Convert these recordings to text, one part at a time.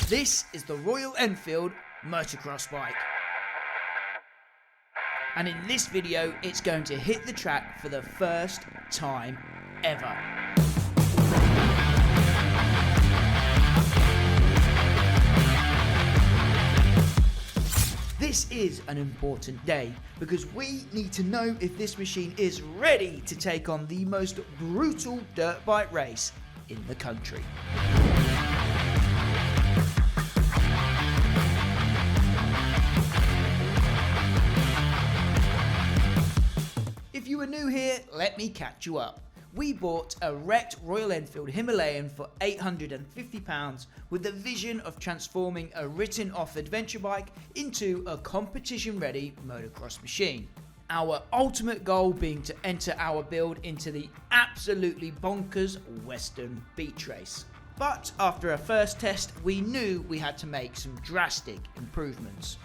This is the Royal Enfield Motocross bike. And in this video, it's going to hit the track for the first time ever. This is an important day because we need to know if this machine is ready to take on the most brutal dirt bike race in the country. If you are new here, let me catch you up. We bought a wrecked Royal Enfield Himalayan for £850 with the vision of transforming a written off adventure bike into a competition ready motocross machine. Our ultimate goal being to enter our build into the absolutely bonkers Weston Beach Race. But after a first test, we knew we had to make some drastic improvements.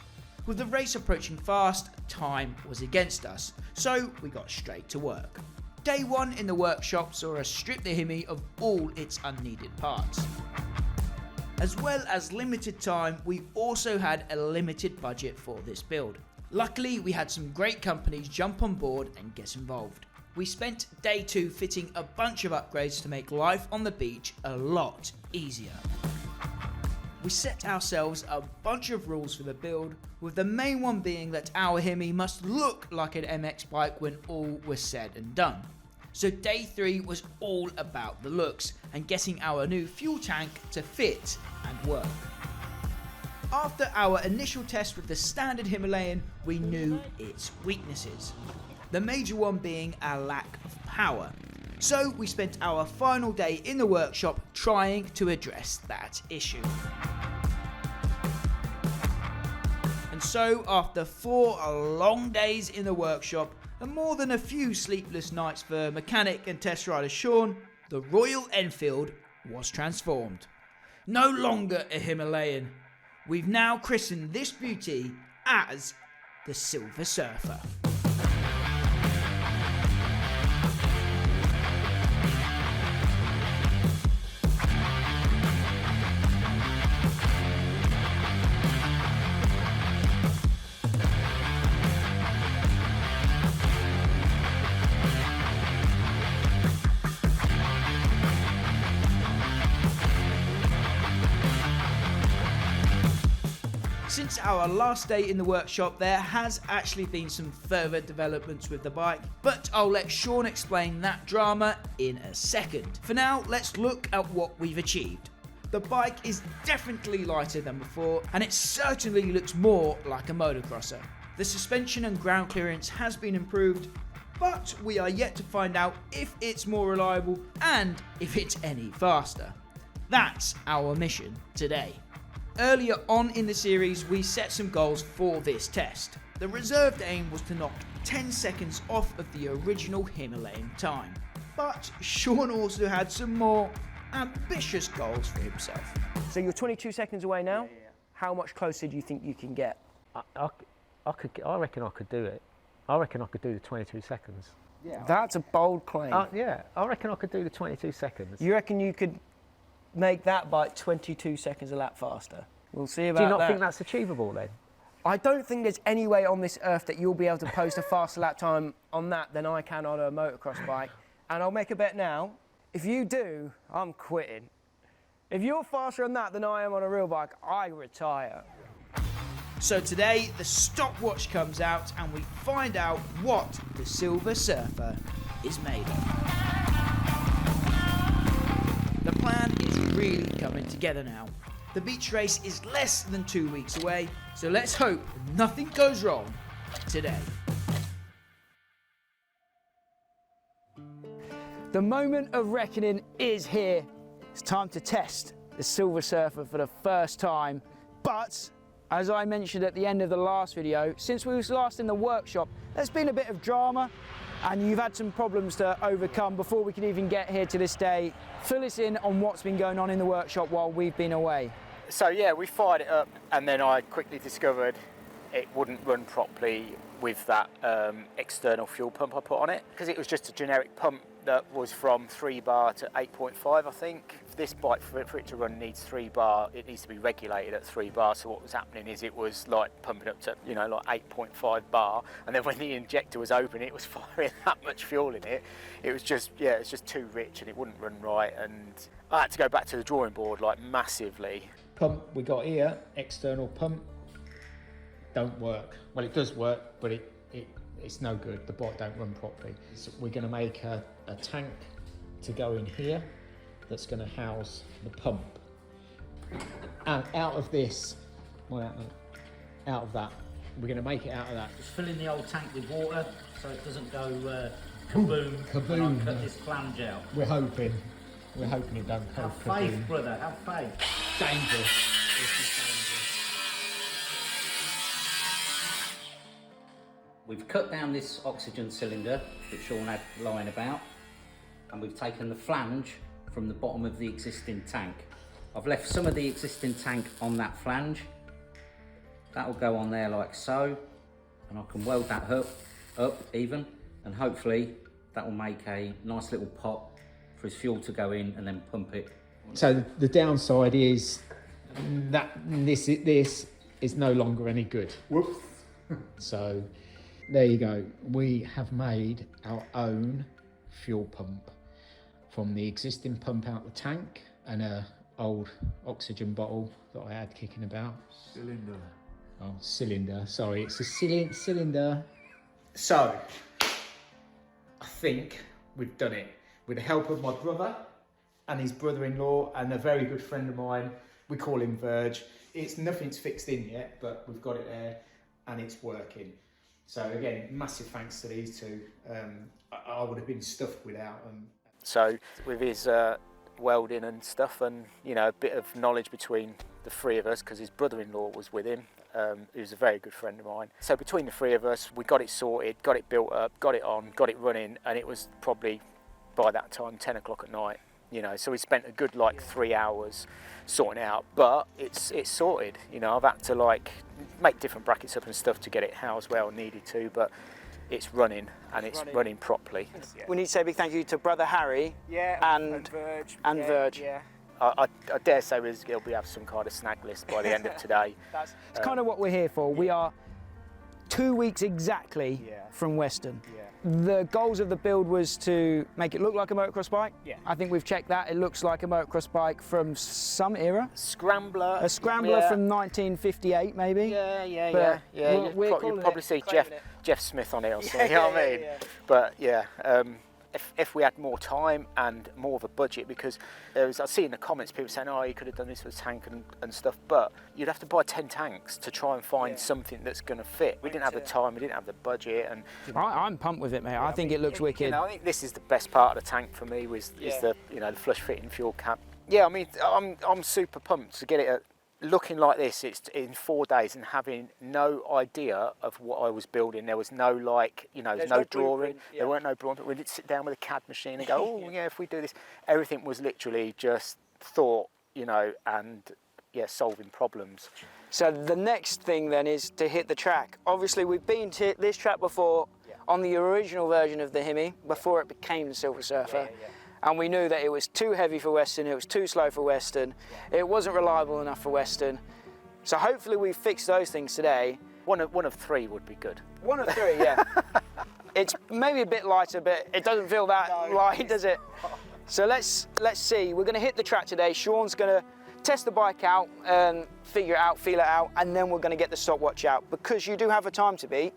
With the race approaching fast, time was against us, so we got straight to work. Day one in the workshop saw us strip the Himi of all its unneeded parts. As well as limited time, we also had a limited budget for this build. Luckily, we had some great companies jump on board and get involved. We spent day two fitting a bunch of upgrades to make life on the beach a lot easier. We set ourselves a bunch of rules for the build, with the main one being that our Himi must look like an MX bike when all was said and done. So day 3 was all about the looks and getting our new fuel tank to fit and work. After our initial test with the standard Himalayan, we knew its weaknesses. The major one being our lack of power. So we spent our final day in the workshop trying to address that issue. And so after 4 long days in the workshop and more than a few sleepless nights for mechanic and test rider Sean, the Royal Enfield was transformed. No longer a Himalayan, we've now christened this beauty as the Silver Surfer. Since our last day in the workshop, there has actually been some further developments with the bike, but I'll let Sean explain that drama in a second. For now, let's look at what we've achieved. The bike is definitely lighter than before, and it certainly looks more like a motocrosser. The suspension and ground clearance has been improved, but we are yet to find out if it's more reliable and if it's any faster. That's our mission today. Earlier on in the series, we set some goals for this test. The reserved aim was to knock 10 seconds off of the original Himalayan time. But Sean also had some more ambitious goals for himself. So you're 22 seconds away now? Yeah. How much closer do you think you can get? I reckon I could do it. I reckon I could do the 22 seconds. Yeah. That's a bold claim. Yeah, I reckon I could do the 22 seconds. You reckon you could make that bike 22 seconds a lap faster? We'll see about that. Do you not think that's achievable then? I don't think there's any way on this earth that you'll be able to post a faster lap time on that than I can on a motocross bike. And I'll make a bet now, if you do, I'm quitting. If you're faster on that than I am on a real bike, I retire. So today, the stopwatch comes out and we find out what the Silver Surfer is made of. The plan is really coming together now. The beach race is less than 2 weeks away, so let's hope nothing goes wrong today. The moment of reckoning is here. It's time to test the Silver Surfer for the first time. But, as I mentioned at the end of the last video, since we was last in the workshop, there's been a bit of drama and you've had some problems to overcome before we can even get here to this day. Fill us in on what's been going on in the workshop while we've been away. So yeah, we fired it up and then I quickly discovered it wouldn't run properly with that external fuel pump I put on it, because it was just a generic pump that was from 3 bar to 8.5 I think. this bike, for it to run, needs 3 bar. It needs to be regulated at 3 bar. So what was happening is it was like pumping up to, you know, like 8.5 bar, and then when the injector was open, it was firing that much fuel in it. It was just, yeah, it's just too rich, and it wouldn't run right. And I had to go back to the drawing board, like, massively. Pump we got here, external pump, don't work. Well, it does work, but it's no good. The bike don't run properly. So we're going to make a tank to go in here that's going to house the pump. And out of this, well, out of that, we're going to make it out of that. Just filling the old tank with water so it doesn't go kaboom. Kaboom. When I cut this flange out. We're hoping it don't go Have kaboom. faith, brother, have faith. Dangerous. We've cut down this oxygen cylinder that Sean had lying about, and we've taken the flange from the bottom of the existing tank. I've left some of the existing tank on that flange. That will go on there like so, and I can weld that up even, and hopefully that will make a nice little pot for his fuel to go in and then pump it. So the downside is that this is no longer any good. Whoops. So there you go. We have made our own fuel pump from the existing pump out the tank and a old oxygen bottle that I had kicking about. Cylinder. Oh, cylinder. Sorry, it's a cylinder. So, I think we've done it. With the help of my brother and his brother-in-law and a very good friend of mine, we call him Verge. Nothing's fixed in yet, but we've got it there and it's working. So again, massive thanks to these two. I would have been stuffed without them. So with his welding and stuff, and you know, a bit of knowledge between the 3 of us, because his brother-in-law was with him, who's a very good friend of mine. So between the 3 of us, we got it sorted, got it built up, got it on, got it running, and it was probably by that time 10 o'clock at night. You know, so we spent a good like 3 hours sorting it out, but it's sorted. You know, I've had to like make different brackets up and stuff to get it housed where I needed to, but it's running and it's running properly. We need to say a big thank you to brother Harry and Verge. Verge. Yeah. I dare say we'll have some kind of snag list by the end of today. It's kind of what we're here for. We are 2 weeks exactly from Weston. The goals of the build was to make it look like a motocross bike. I think we've checked that. It looks like a motocross bike from some era. Scrambler. A scrambler from 1958 maybe. Yeah. You'll probably see Jeff Smith on it or something, you know what I mean? But yeah, if we had more time and more of a budget, because I see in the comments people saying, oh, you could have done this with a tank and stuff, but you'd have to buy 10 tanks to try and find something that's going to fit. We didn't have the time, we didn't have the budget. And I'm pumped with it, mate. I think it looks wicked. You know, I think this is the best part of the tank for me, is the, you know, the flush fitting fuel cap. Yeah, I mean, I'm super pumped to get it looking like this. It's in 4 days and having no idea of what I was building. There was no, like, you know, there's no drawing. There weren't no drawing. We didn't sit down with a CAD machine and go, oh yeah, if we do this. Everything was literally just thought, you know, and yeah, solving problems. So the next thing then is to hit the track. Obviously we've been to this track before on the original version of the Hemi, before it became the Silver Surfer. And we knew that it was too heavy for Weston, it was too slow for Weston, it wasn't reliable enough for Weston. So hopefully we fixed those things today. One of 3 would be good. 1 of 3, yeah. It's maybe a bit lighter, but it doesn't feel that light, does it? So let's see. We're going to hit the track today. Sean's going to test the bike out, figure it out, feel it out, and then we're going to get the stopwatch out, because you do have a time to beat.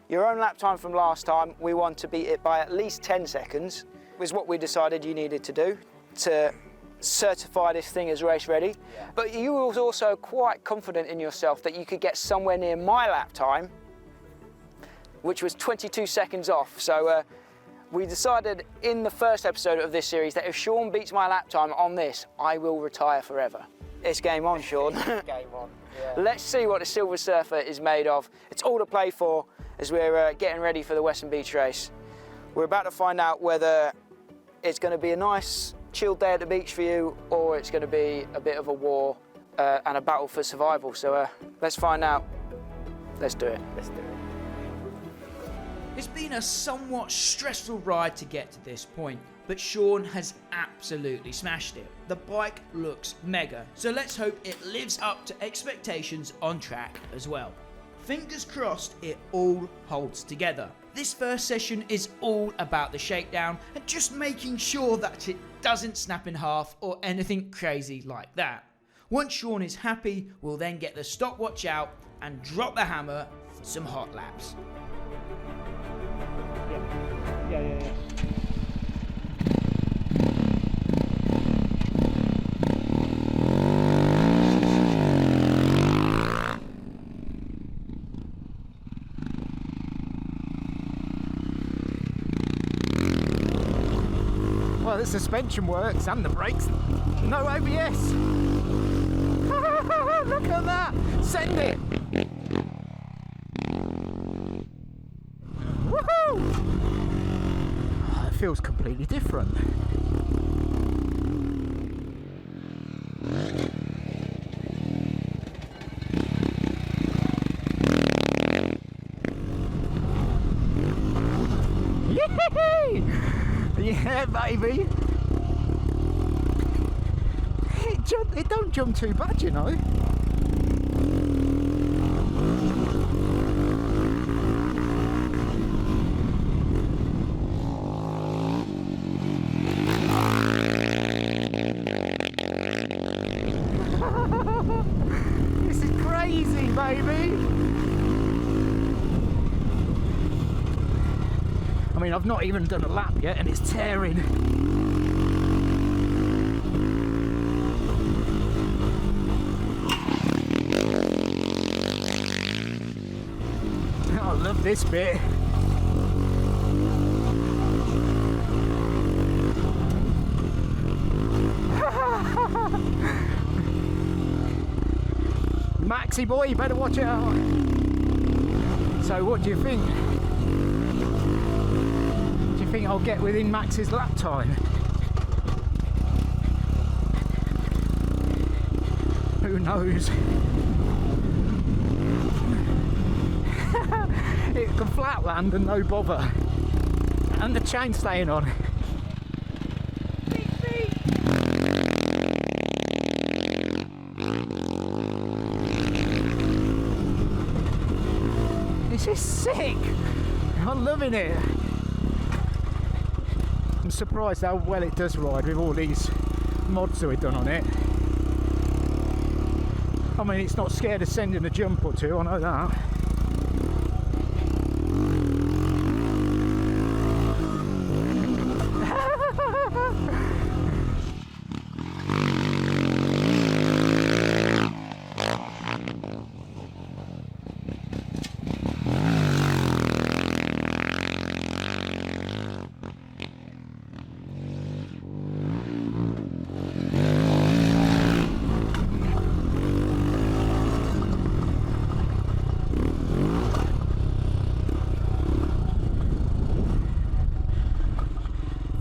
Your own lap time from last time, we want to beat it by at least 10 seconds. Was what we decided you needed to do to certify this thing as race ready. But you were also quite confident in yourself that you could get somewhere near my lap time, which was 22 seconds off. So we decided in the first episode of this series that if Sean beats my lap time on this, I will retire forever. It's game on, Sean. Game on, yeah. Let's see what the Silver Surfer is made of. It's all to play for as we're getting ready for the Weston Beach Race. We're about to find out whether it's going to be a nice chilled day at the beach for you, or it's going to be a bit of a war and a battle for survival. So let's find out. Let's do it. Let's do it. It's been a somewhat stressful ride to get to this point, but Sean has absolutely smashed it. The bike looks mega, so let's hope it lives up to expectations on track as well. Fingers crossed it all holds together. This first session is all about the shakedown and just making sure that it doesn't snap in half or anything crazy like that. Once Sean is happy, we'll then get the stopwatch out and drop the hammer for some hot laps. Yeah. Well, the suspension works and the brakes. No OBS. Look at that. Send it. Woohoo! Oh, it feels completely different. Yay! Yeah, baby. It don't jump too bad, you know. This is crazy, baby. I mean, I've not even done a lap yet and it's tearing. I love this bit. Maxi boy, you better watch out. So what do you think? Do you think I'll get within Max's lap time? Who knows? It can flatland and no bother. And the chain staying on. This is sick! I'm loving it. I'm surprised how well it does ride with all these mods that we've done on it. I mean, it's not scared of sending a jump or two, I know that.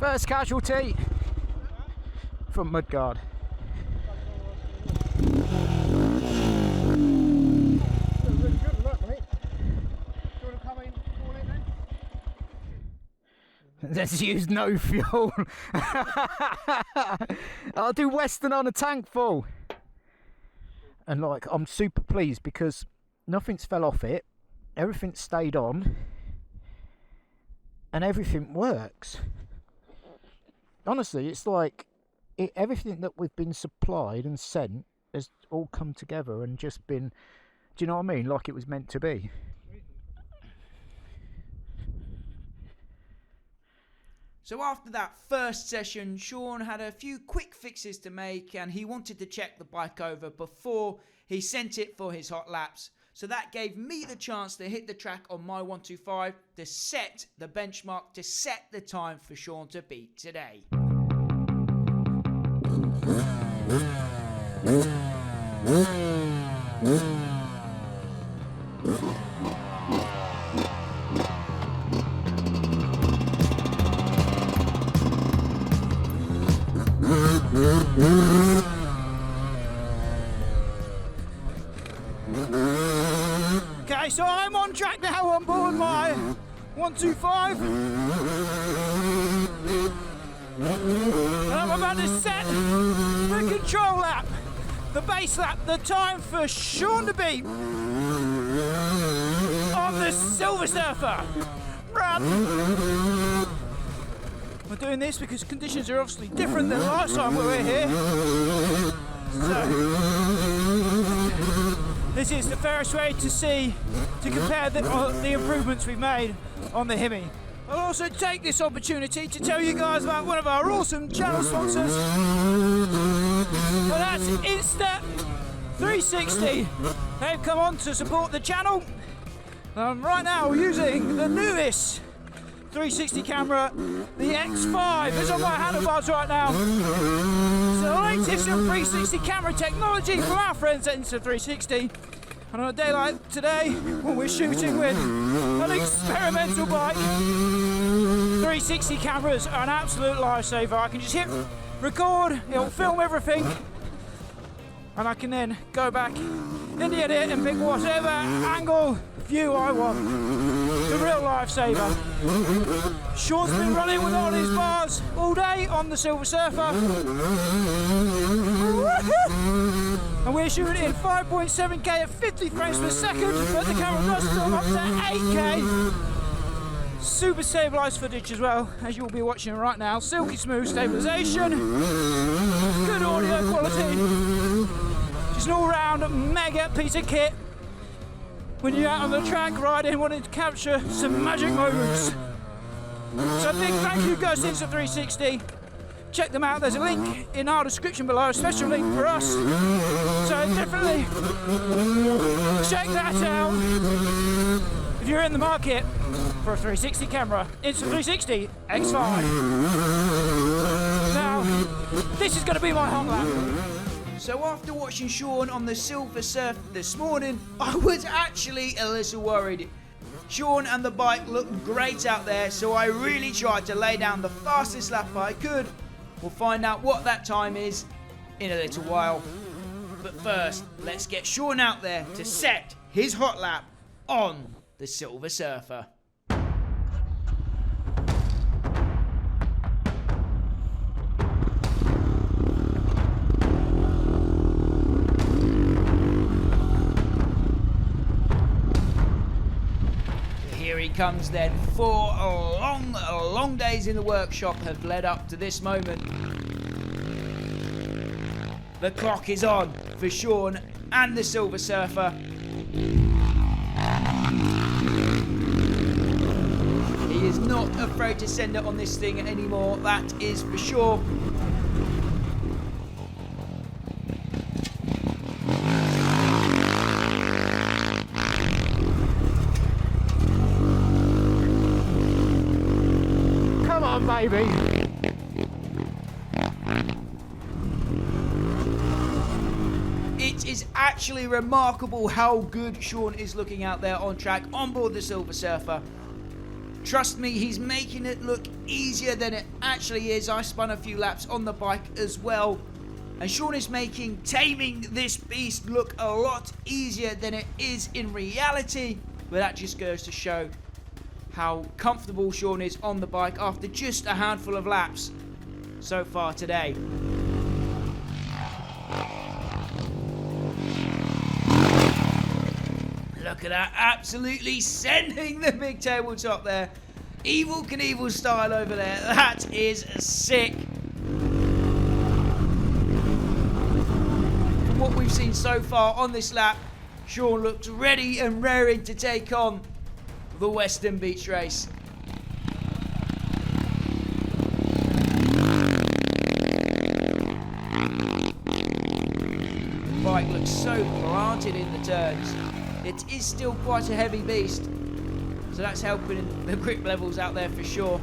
First casualty from Mudguard. Let's use no fuel. I'll do Weston on a tank full. And like, I'm super pleased because nothing's fell off it, everything stayed on, and everything works. Honestly, it's like everything that we've been supplied and sent has all come together and just been, do you know what I mean? Like it was meant to be. So after that first session, Sean had a few quick fixes to make and he wanted to check the bike over before he sent it for his hot laps. So that gave me the chance to hit the track on my 125 to set the benchmark, to set the time for Sean to beat today. Okay, so I'm on track now on board my 125. And I'm about to set the control lap, the base lap, the time for Sean to beat on the Silver Surfer. Run! We're doing this because conditions are obviously different than last time we were here. So, this is the fairest way to compare the improvements we've made on the Hemi. I'll also take this opportunity to tell you guys about one of our awesome channel sponsors. And that's Insta360. They've come on to support the channel. Right now we're using the newest 360 camera, the X5. It's on my handlebars right now. It's the latest in 360 camera technology from our friends at Insta360. And on a day like today, when we're shooting with an experimental bike, 360 cameras are an absolute lifesaver. I can just hit record, it'll film everything, and I can then go back in the edit and pick whatever angle view I want. It's a real lifesaver. Sean's been running with all his bars all day on the Silver Surfer. And we're shooting in 5.7K at 50 frames per second, but the camera does film up to 8K. Super stabilised footage as well, as you'll be watching right now. Silky smooth stabilisation, good audio quality. Just an all-round mega piece of kit when you're out on the track riding, wanting to capture some magic moments. So a big thank you goes to Insta360. Check them out, there's a link in our description below, a special link for us. So definitely check that out if you're in the market for a 360 camera. Insta360 X5. Now, this is going to be my home lap. So after watching Sean on the Silver Surfer this morning, I was actually a little worried. Sean and the bike looked great out there, so I really tried to lay down the fastest lap I could. We'll find out what that time is in a little while. But first, let's get Sean out there to set his hot lap on the Silver Surfer. Here he comes then. 4 long days in the workshop have led up to this moment. The clock is on for Sean and the Silver Surfer. He is not afraid to send it on this thing anymore, that is for sure. Baby. It is actually remarkable how good Sean is looking out there on track on board the Silver Surfer. Trust me, he's making it look easier than it actually is. I spun a few laps on the bike as well, and Sean is making taming this beast look a lot easier than it is in reality. But that just goes to show how comfortable Sean is on the bike after just a handful of laps so far today. Look at that, absolutely sending the big tabletop there. Evel Knievel style over there, that is sick. From what we've seen so far on this lap, Sean looks ready and raring to take on the Weston Beach Race. The bike looks so planted in the turns. It is still quite a heavy beast, so that's helping the grip levels out there for sure.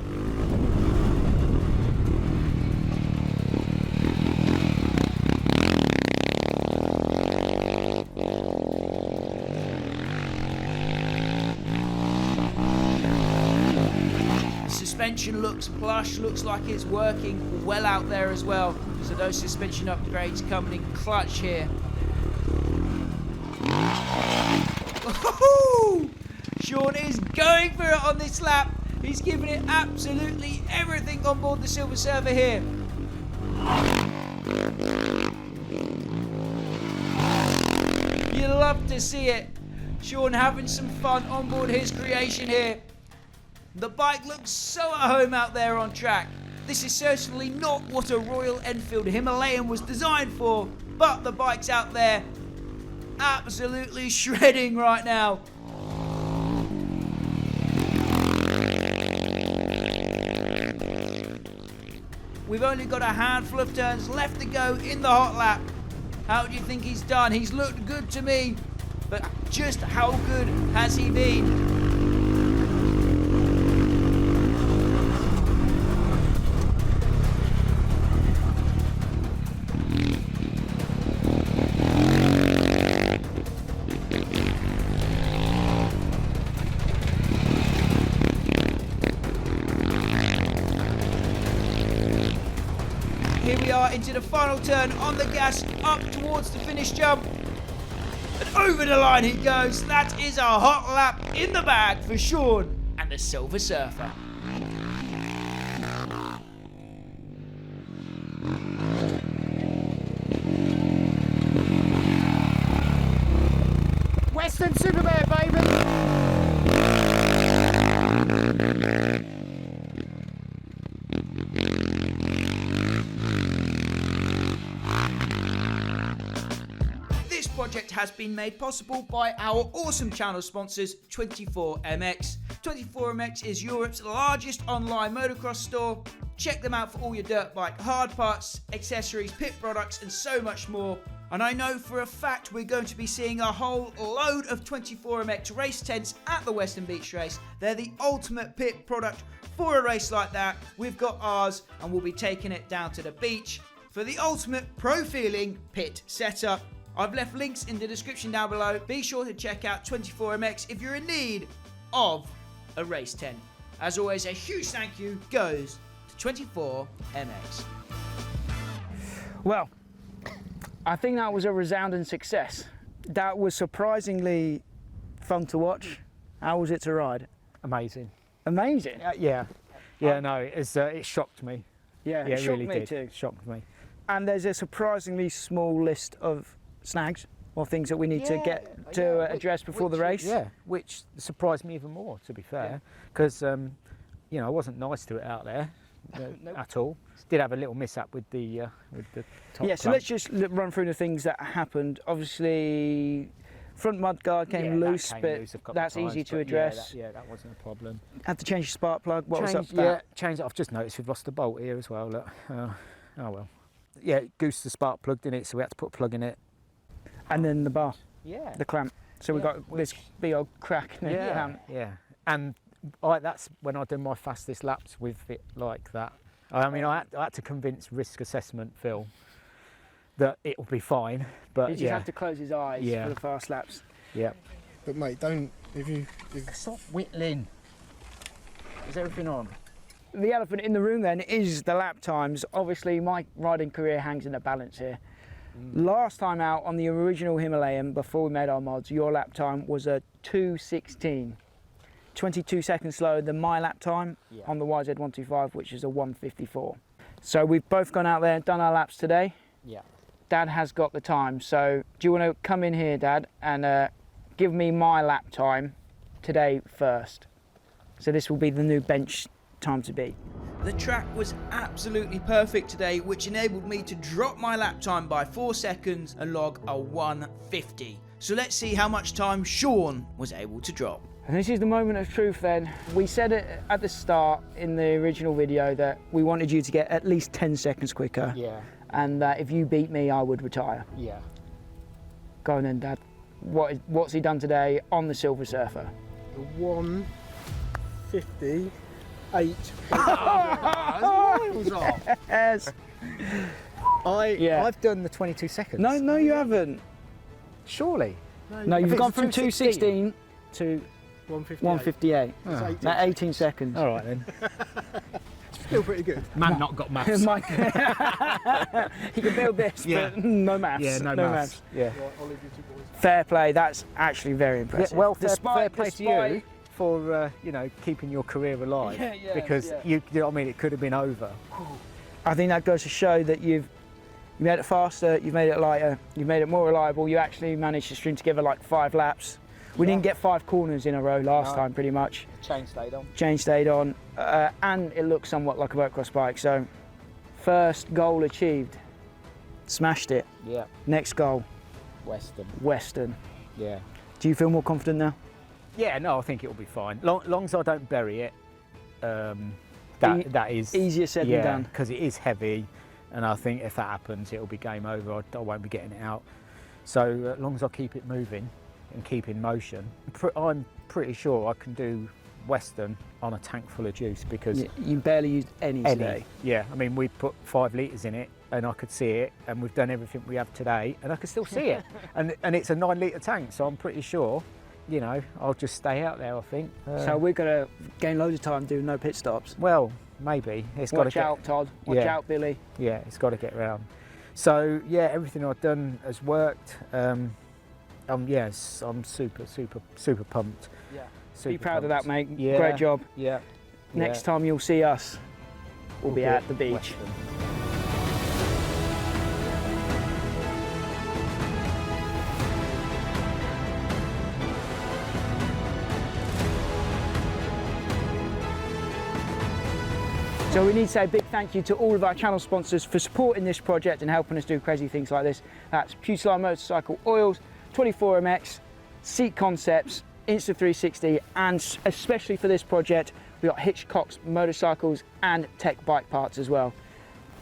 Suspension looks plush, looks like it's working well out there as well. So those suspension upgrades coming in clutch here. Sean is going for it on this lap. He's giving it absolutely everything on board the Silver Surfer here. You love to see it. Sean having some fun on board his creation here. The bike looks so at home out there on track. This is certainly not what a Royal Enfield Himalayan was designed for, but the bike's out there absolutely shredding right now. We've only got a handful of turns left to go in the hot lap. How do you think he's done? He's looked good to me, but just how good has he been? Here we are into the final turn on the gas, up towards the finish jump. And over the line he goes. That is a hot lap in the bag for Sean and the Silver Surfer. Western Superman, baby! This project has been made possible by our awesome channel sponsors 24MX. 24MX is Europe's largest online motocross store. Check them out for all your dirt bike hard parts, accessories, pit products and so much more. And I know for a fact we're going to be seeing a whole load of 24MX race tents at the Weston Beach Race. They're the ultimate pit product for a race like that. We've got ours and we'll be taking it down to the beach for the ultimate pro-feeling pit setup. I've left links in the description down below. Be sure to check out 24MX if you're in need of a race tent. As always, a huge thank you goes to 24MX. Well, I think that was a resounding success. That was surprisingly fun to watch. How was it to ride? Amazing. Amazing. Yeah, no, it shocked me. Yeah, Yeah, it it shocked really me did. too. Shocked me. And there's a surprisingly small list of snags or things that we need to get to address before the race. Yeah, which surprised me even more, to be fair, because I wasn't nice to it out there at all. Did have a little mishap with the top. Yeah, so clutch. let's just run through the things that happened. Obviously, front mudguard came loose, came but loose a couple that's of times, easy to but address. that wasn't a problem. Had to change the spark plug. What was up with Yeah, that? change it. I've just noticed we've lost a bolt here as well. Look. Oh well. Yeah, it goosed the spark plug, didn't it? So we had to put a plug in it. And then the bar, Yeah. the clamp. So we Yeah, got this big old crack in the clamp. Yeah. And that's when I do my fastest laps with it like that. I mean, I had to convince risk assessment Phil that it will be fine. But He just had to close his eyes Yeah. for the fast laps. Yeah. But mate, don't Stop whittling. Is everything on? The elephant in the room then is the lap times. Obviously my riding career hangs in the balance here. Last time out on the original Himalayan, before we made our mods, your lap time was a 2:16. 22 seconds slower than my lap time on the YZ125, which is a 1:54. So we've both gone out there and done our laps today. Yeah. Dad has got the time. So do you want to come in here, Dad, and give me my lap time today first? So this will be the new bench time to beat. The track was absolutely perfect today, which enabled me to drop my lap time by 4 seconds and log a 1:50. So let's see how much time Sean was able to drop. And this is the moment of truth then. We said it at the start in the original video that we wanted you to get at least 10 seconds quicker. Yeah. And that if you beat me, I would retire. Yeah. Go on then, Dad. What's he done today on the Silver Surfer? 1:58. Yes. I've done the 22 seconds. No, you haven't. Surely. No, you've If gone it's from 2:16 to 1:58. That's 18 seconds. all right then. Still pretty good. Man, not got maths. Mike, he can build this, but no maths. Yeah, no maths. Yeah. Right, I'll leave you two boys. Fair play. That's actually very impressive. Well, fair play to you despite for you know, keeping your career alive. Yeah, because you know what I mean, it could have been over. I think that goes to show that you've made it faster, you've made it lighter, you've made it more reliable. You actually managed to string together like 5 laps. We didn't get 5 corners in a row last time, pretty much. Chain stayed on. Chain stayed on, and it looks somewhat like a motocross bike. So, first goal achieved. Smashed it. Yeah. Next goal. Weston. Yeah. Do you feel more confident now? Yeah, no, I think it'll be fine. Long as I don't bury it, that is easier said than done. Because it is heavy, and I think if that happens, it'll be game over. I won't be getting it out. So as long as I keep it moving and keep in motion, I'm pretty sure I can do Weston on a tank full of juice, because you barely used any today. Yeah, I mean, we put 5 litres in it, and I could see it, and we've done everything we have today, and I can still see it. And it's a 9 litre tank, so I'm pretty sure, you know, I'll just stay out there, I think. So we're going to gain loads of time doing no pit stops. Well, maybe. It's got to get out, Todd. Watch out, Billy. Yeah, it's got to get round. So yeah, everything I've done has worked. Yes, I'm super pumped. Yeah. Super Be proud of that, mate. Yeah. Great job. Yeah. Next time you'll see us, we'll be at the beach. Weston. So we need to say a big thank you to all of our channel sponsors for supporting this project and helping us do crazy things like this. That's Puceline Motorcycle Oils, 24MX, Seat Concepts, Insta360, and especially for this project, we got Hitchcock's Motorcycles and Tech Bike Parts as well.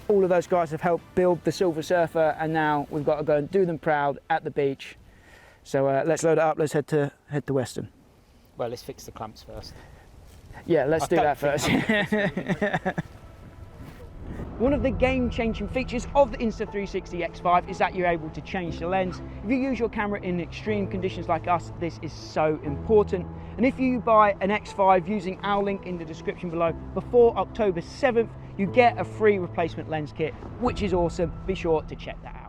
All of those guys have helped build the Silver Surfer, and now we've got to go and do them proud at the beach. So let's load it up, let's head to Weston. Well, let's fix the clamps first. Yeah, let's do that first. One of the game-changing features of the Insta360 X5 is that you're able to change the lens. If you use your camera in extreme conditions like us, this is so important. And if you buy an X5 using our link in the description below before October 7th, you get a free replacement lens kit, which is awesome. Be sure to check that out.